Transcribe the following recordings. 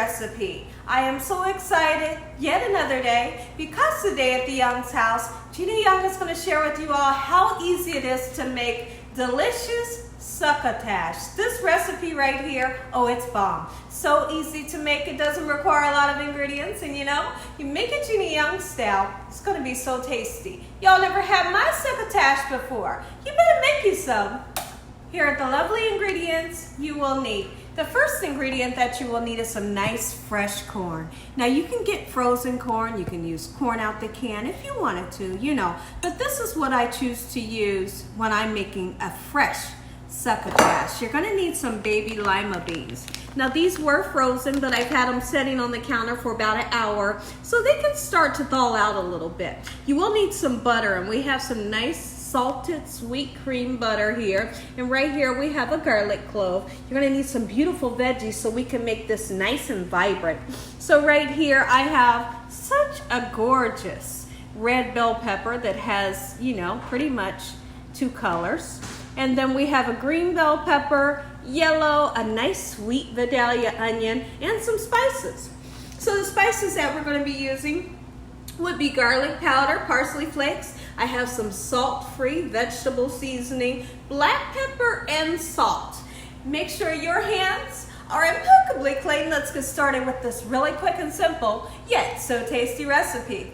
recipe. I am so excited, yet another day, because today at the Young's house, Gina Young is going to share with you all how easy it is to make delicious succotash. This recipe right here, oh, it's bomb. So easy to make, it doesn't require a lot of ingredients, and you know, you make it Gina Young style, it's going to be so tasty. Y'all never had my succotash before. You better make you some. Here are the lovely ingredients you will need. The first ingredient that you will need is some nice fresh corn. Now you can get frozen corn, you can use corn out the can if you wanted to, you know, but this is what I choose to use when I'm making a fresh succotash. You're gonna need some baby lima beans. Now these were frozen, but I've had them sitting on the counter for about an hour, so they can start to thaw out a little bit. You will need some butter, and we have some nice salted sweet cream butter here, and right here we have a garlic clove. You're going to need some beautiful veggies so we can make this nice and vibrant. So right here I have such a gorgeous red bell pepper that has, you know, pretty much two colors, and then we have a green bell pepper, yellow, a nice sweet Vidalia onion, and some spices. So the spices that we're going to be using would be garlic powder, parsley flakes. I have some salt-free vegetable seasoning, black pepper, and salt. Make sure your hands are impeccably clean. Let's get started with this really quick and simple, yet so tasty recipe.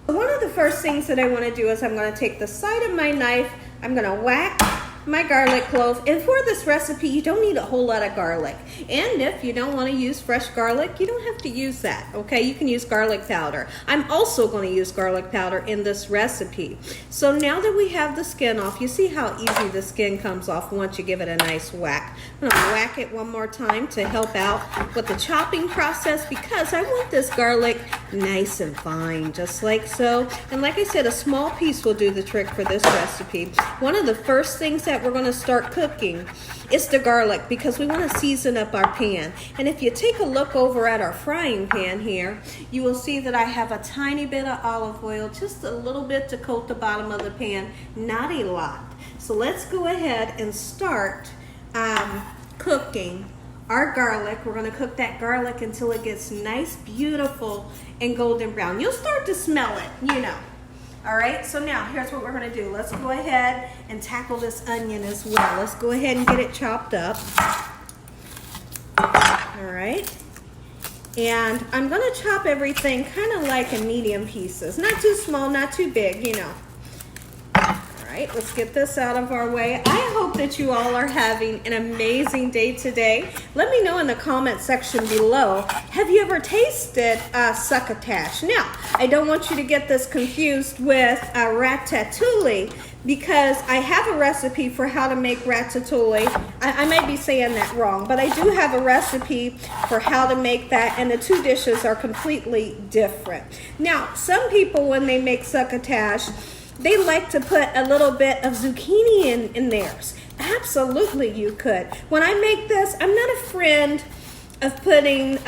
One of the first things that I want to do is I'm going to take the side of my knife, I'm going to whack my garlic clove, and for this recipe you don't need a whole lot of garlic, and if you don't want to use fresh garlic, you don't have to use that, okay? You can use garlic powder. I'm also going to use garlic powder in this recipe. So now that we have the skin off, you see how easy the skin comes off once you give it a nice whack. I'm going to whack it one more time to help out with the chopping process, because I want this garlic nice and fine, just like so. And like I said, a small piece will do the trick for this recipe. One of the first things that we're going to start cooking is the garlic, because we want to season up our pan. And if you take a look over at our frying pan here, you will see that I have a tiny bit of olive oil, just a little bit to coat the bottom of the pan, not a lot. So let's go ahead and start cooking our garlic. We're going to cook that garlic until it gets nice, beautiful, and golden brown. You'll start to smell it, you know. All right, so now here's what we're going to do. Let's go ahead and tackle this onion as well. Let's go ahead and get it chopped up. All right, and I'm going to chop everything kind of like in medium pieces. Not too small, not too big, you know. All right, let's get this out of our way. I hope that you all are having an amazing day today. Let me know in the comment section below, have you ever tasted succotash? Now, I don't want you to get this confused with ratatouille, because I have a recipe for how to make ratatouille. I might be saying that wrong, but I do have a recipe for how to make that, and the two dishes are completely different. Now, some people, when they make succotash, they like to put a little bit of zucchini in theirs. Absolutely, you could. When I make this, I'm not a friend of putting,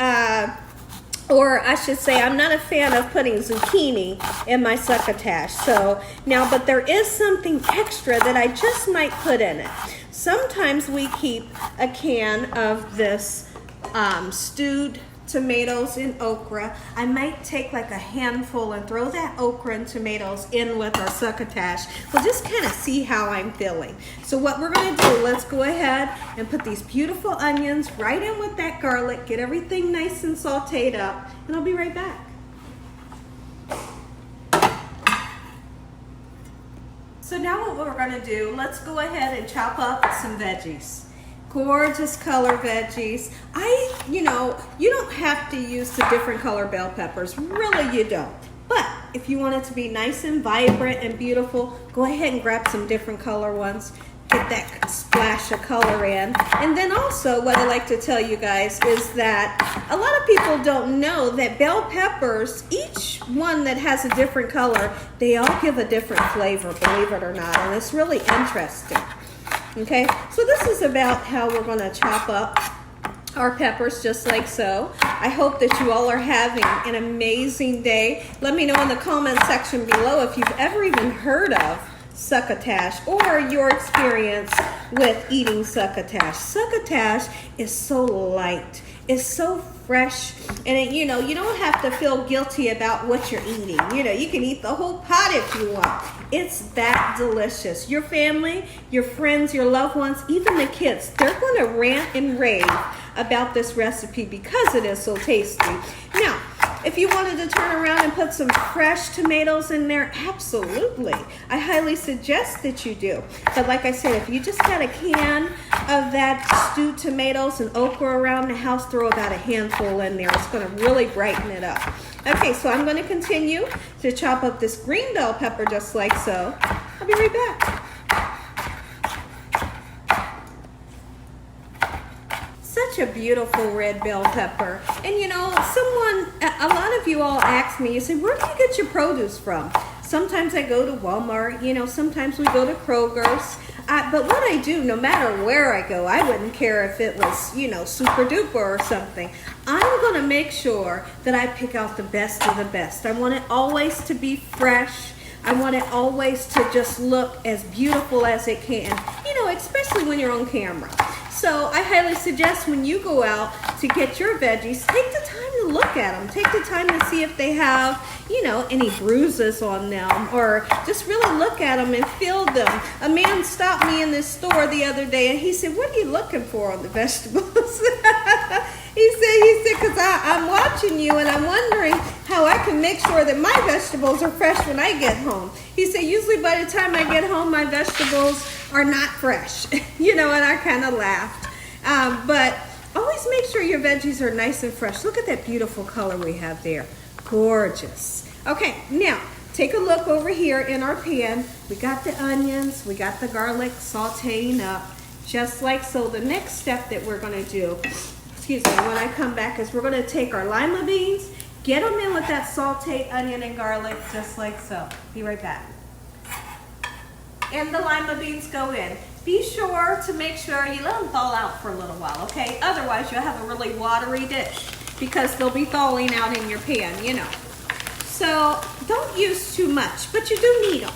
or I should say, I'm not a fan of putting zucchini in my succotash. So now, but there is something extra that I just might put in it. Sometimes we keep a can of this stewed tomatoes and okra. I might take like a handful and throw that okra and tomatoes in with our succotash. We'll just kind of see how I'm feeling. So what we're going to do, let's go ahead and put these beautiful onions right in with that garlic, get everything nice and sauteed up, and I'll be right back. So now what we're going to do, let's go ahead and chop up some veggies. Gorgeous color veggies. You know, you don't have to use the different color bell peppers. Really, you don't. But if you want it to be nice and vibrant and beautiful, go ahead and grab some different color ones. Get that splash of color in. And then also, what I like to tell you guys is that a lot of people don't know that bell peppers, each one that has a different color, they all give a different flavor, believe it or not. And it's really interesting. Okay, so this is about how we're going to chop up our peppers, just like so. I hope that you all are having an amazing day. Let me know in the comment section below if you've ever even heard of succotash or your experience with eating succotash. Succotash is so light is so fresh, and it, you know, you don't have to feel guilty about what you're eating. You know, you can eat the whole pot if you want. It's that delicious. Your family, your friends, your loved ones, even the kids, they're going to rant and rave about this recipe because it is so tasty. Now, if you wanted to turn around and put some fresh tomatoes in there, absolutely. I highly suggest that you do. But like I said, if you just got a can of that stewed tomatoes and okra around the house, throw about a handful in there. It's going to really brighten it up. Okay, so I'm going to continue to chop up this green bell pepper just like so. I'll be right back. Such a beautiful red bell pepper. And you know, a lot of you all ask me, you say, where do you get your produce from? Sometimes I go to Walmart, you know, sometimes we go to Kroger's. But what I do, no matter where I go, I wouldn't care if it was, you know, super duper or something. I'm going to make sure that I pick out the best of the best. I want it always to be fresh. I want it always to just look as beautiful as it can, you know, especially when you're on camera. So I highly suggest when you go out to get your veggies, take the time to look at them. Take the time to see if they have, you know, any bruises on them, or just really look at them and feel them. A man stopped me in this store the other day and he said, what are you looking for on the vegetables? He said, because I'm watching you and I'm wondering how I can make sure that my vegetables are fresh when I get home. He said, usually by the time I get home, my vegetables are not fresh. You know, and I kind of laughed. But always make sure your veggies are nice and fresh. Look at that beautiful color we have there. Gorgeous. Okay, now take a look over here in our pan. We got the onions, we got the garlic sauteing up, just like so. The next step that we're going to do, excuse me, when I come back, is we're going to take our lima beans, get them in with that sauteed onion and garlic, just like so. Be right back. And the lima beans go in. Be sure to make sure you let them thaw out for a little while, okay? Otherwise, you'll have a really watery dish because they'll be thawing out in your pan, you know. So don't use too much, but you do need them.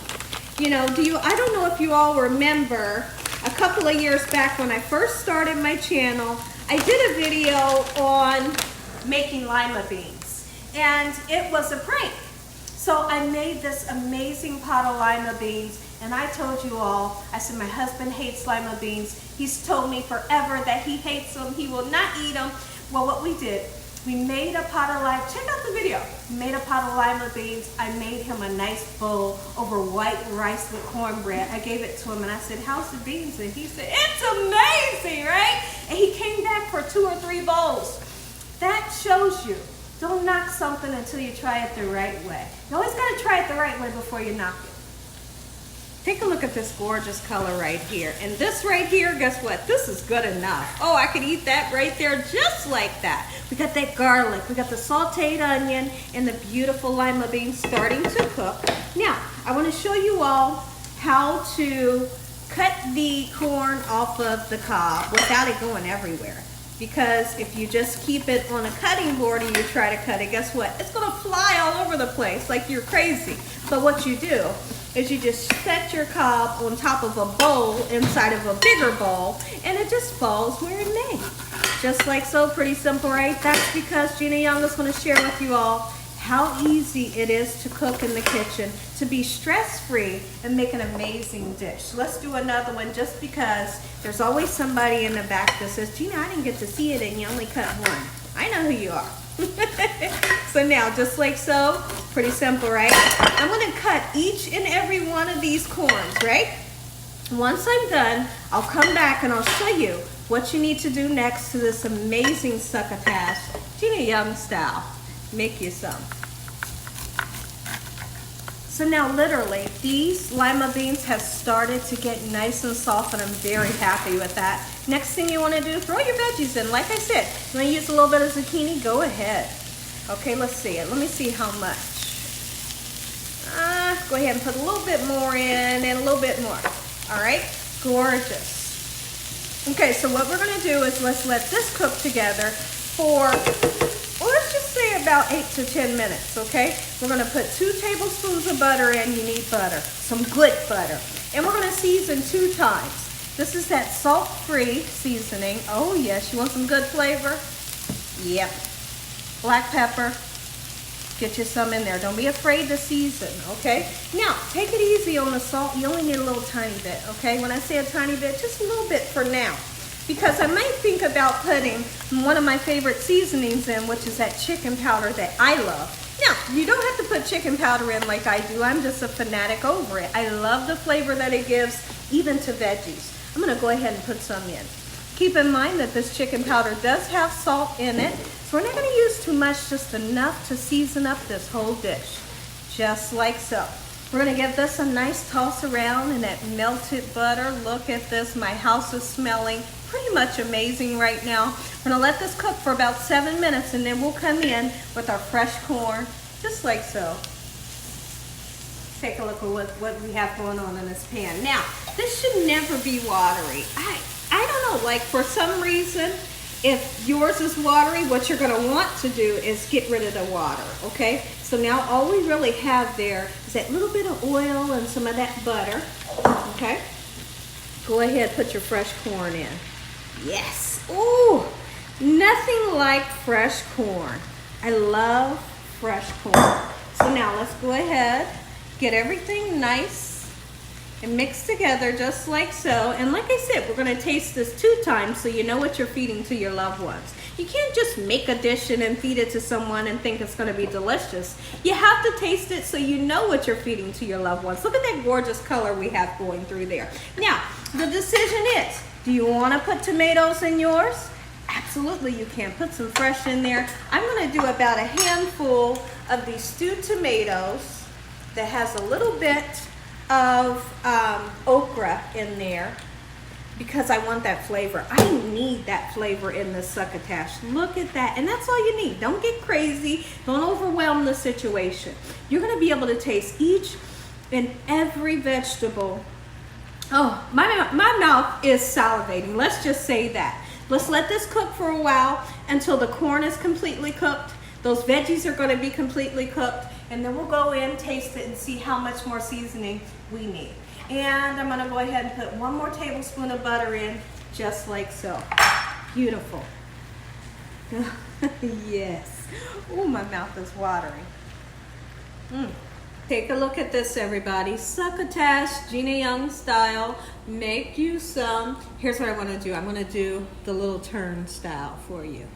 You know, I don't know if you all remember a couple of years back when I first started my channel, I did a video on making lima beans, and it was a prank. So I made this amazing pot of lima beans, and I told you all, I said my husband hates lima beans. He's told me forever that he hates them. He will not eat them. Well, what we did, we made a pot of lima, check out the video. We made a pot of lima beans. I made him a nice bowl over white rice with cornbread. I gave it to him and I said, how's the beans? And he said, it's amazing, right? And he came back for 2 or 3 bowls. That shows you, don't knock something until you try it the right way. You always gotta try it the right way before you knock it. Take a look at this gorgeous color right here. And this right here, guess what? This is good enough. Oh, I could eat that right there just like that. We got that garlic, we got the sauteed onion, and the beautiful lima beans starting to cook. Now, I want to show you all how to cut the corn off of the cob without it going everywhere. Because if you just keep it on a cutting board and you try to cut it, guess what? It's going to fly all over the place like you're crazy. But what you do is you just set your cob on top of a bowl inside of a bigger bowl, and it just falls where it may. Just like so, pretty simple, right? That's because Gina Young is going to share with you all how easy it is to cook in the kitchen, to be stress-free and make an amazing dish. Let's do another one just because there's always somebody in the back that says, Gina, I didn't get to see it and you only cut one. I know who you are. So now, just like so, pretty simple, right? I'm going to cut each and every one of these corns, right? Once I'm done, I'll come back and I'll show you what you need to do next to this amazing succotash, Gina Young style. Make you some. So now literally, these lima beans have started to get nice and soft, and I'm very happy with that. Next thing you want to do, throw your veggies in. Like I said, you want to use a little bit of zucchini, go ahead. Okay, let's see it. Let me see how much. Go ahead and put a little bit more in and a little bit more. All right, gorgeous. Okay, so what we're going to do is let's let this cook together for, well, let's just say about 8 to 10 minutes, okay? We're going to put 2 tablespoons of butter in. You need butter, some good butter. And we're going to season 2 times. This is that salt-free seasoning. Oh, yes, you want some good flavor? Yep. Black pepper. Get you some in there. Don't be afraid to season, okay? Now, take it easy on the salt. You only need a little tiny bit, okay? When I say a tiny bit, just a little bit for now. Because I might think about putting one of my favorite seasonings in, which is that chicken powder that I love. Now, you don't have to put chicken powder in like I do. I'm just a fanatic over it. I love the flavor that it gives, even to veggies. I'm gonna go ahead and put some in. Keep in mind that this chicken powder does have salt in it, so we're not gonna use too much, just enough to season up this whole dish, just like so. We're gonna give this a nice toss around in that melted butter. Look at this, my house is smelling pretty much amazing right now. We're gonna let this cook for about 7 minutes, and then we'll come in with our fresh corn, just like so. Take a look at what we have going on in this pan. Now, this should never be watery. I don't know, like for some reason, if yours is watery, what you're gonna want to do is get rid of the water, okay? So now all we really have there is that little bit of oil and some of that butter, okay? Go ahead, put your fresh corn in. Yes, ooh, nothing like fresh corn. I love fresh corn. So now let's go ahead, get everything nice and mix together just like so. And like I said, we're gonna taste this 2 times so you know what you're feeding to your loved ones. You can't just make a dish and feed it to someone and think it's gonna be delicious. You have to taste it so you know what you're feeding to your loved ones. Look at that gorgeous color we have going through there. Now, the decision is, do you wanna put tomatoes in yours? Absolutely, you can. Put some fresh in there. I'm gonna do about a handful of these stewed tomatoes that has a little bit of okra in there because I want that flavor. I need that flavor in this succotash. Look at that, and that's all you need. Don't get crazy. Don't overwhelm the situation. You're gonna be able to taste each and every vegetable. Oh, my mouth is salivating. Let's just say that. Let's let this cook for a while until the corn is completely cooked. Those veggies are gonna be completely cooked, and then we'll go in, taste it, and see how much more seasoning we need. And I'm gonna go ahead and put 1 more tablespoon of butter in, just like so. Beautiful. Yes. Oh, my mouth is watering. Take a look at this, everybody. Succotash, Gina Young style. Make you some. Here's what I wanna do. I'm gonna do the little turn style for you.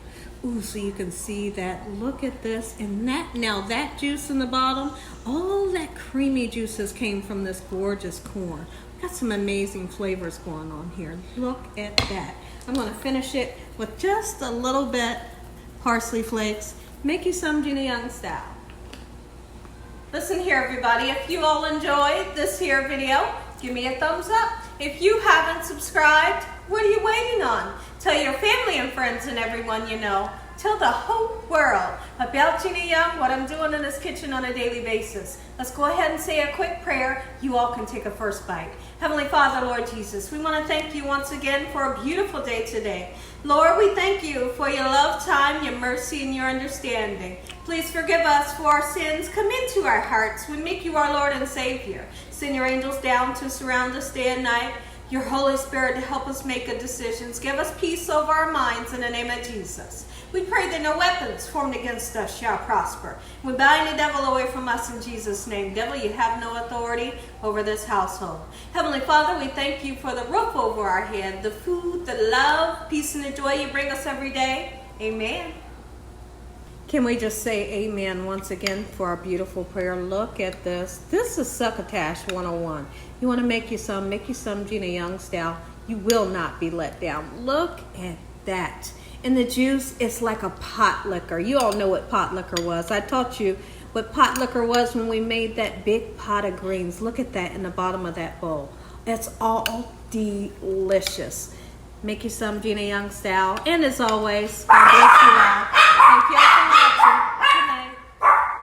Ooh, so you can see that. Look at this. And that, now that juice in the bottom, all that creamy juices came from this gorgeous corn. Got some amazing flavors going on here. Look at that. I'm gonna finish it with just a little bit parsley flakes. Make you some Gina Young style. Listen here, everybody. If you all enjoyed this here video, give me a thumbs up. If you haven't subscribed, what are you waiting on? Tell your family and friends and everyone you know. Tell the whole world about Gina Young, what I'm doing in this kitchen on a daily basis. Let's go ahead and say a quick prayer. You all can take a first bite. Heavenly Father, Lord Jesus, we want to thank you once again for a beautiful day today. Lord, we thank you for your love, time, your mercy, and your understanding. Please forgive us for our sins. Come into our hearts. We make you our Lord and Savior. Send your angels down to surround us day and night. Your Holy Spirit to help us make good decisions. Give us peace over our minds in the name of Jesus. We pray that no weapons formed against us shall prosper. We bind the devil away from us in Jesus' name. Devil, you have no authority over this household. Heavenly Father, we thank you for the roof over our head, the food, the love, peace, and the joy you bring us every day. Amen. Can we just say amen once again for our beautiful prayer? Look at this. This is Succotash 101. You want to make you some Gina Young style. You will not be let down. Look at that. And the juice is like a pot liquor. You all know what pot liquor was. I taught you what pot liquor was when we made that big pot of greens. Look at that in the bottom of that bowl. It's all delicious. Make you some Gina Young style. And as always, God bless you all. Thank you.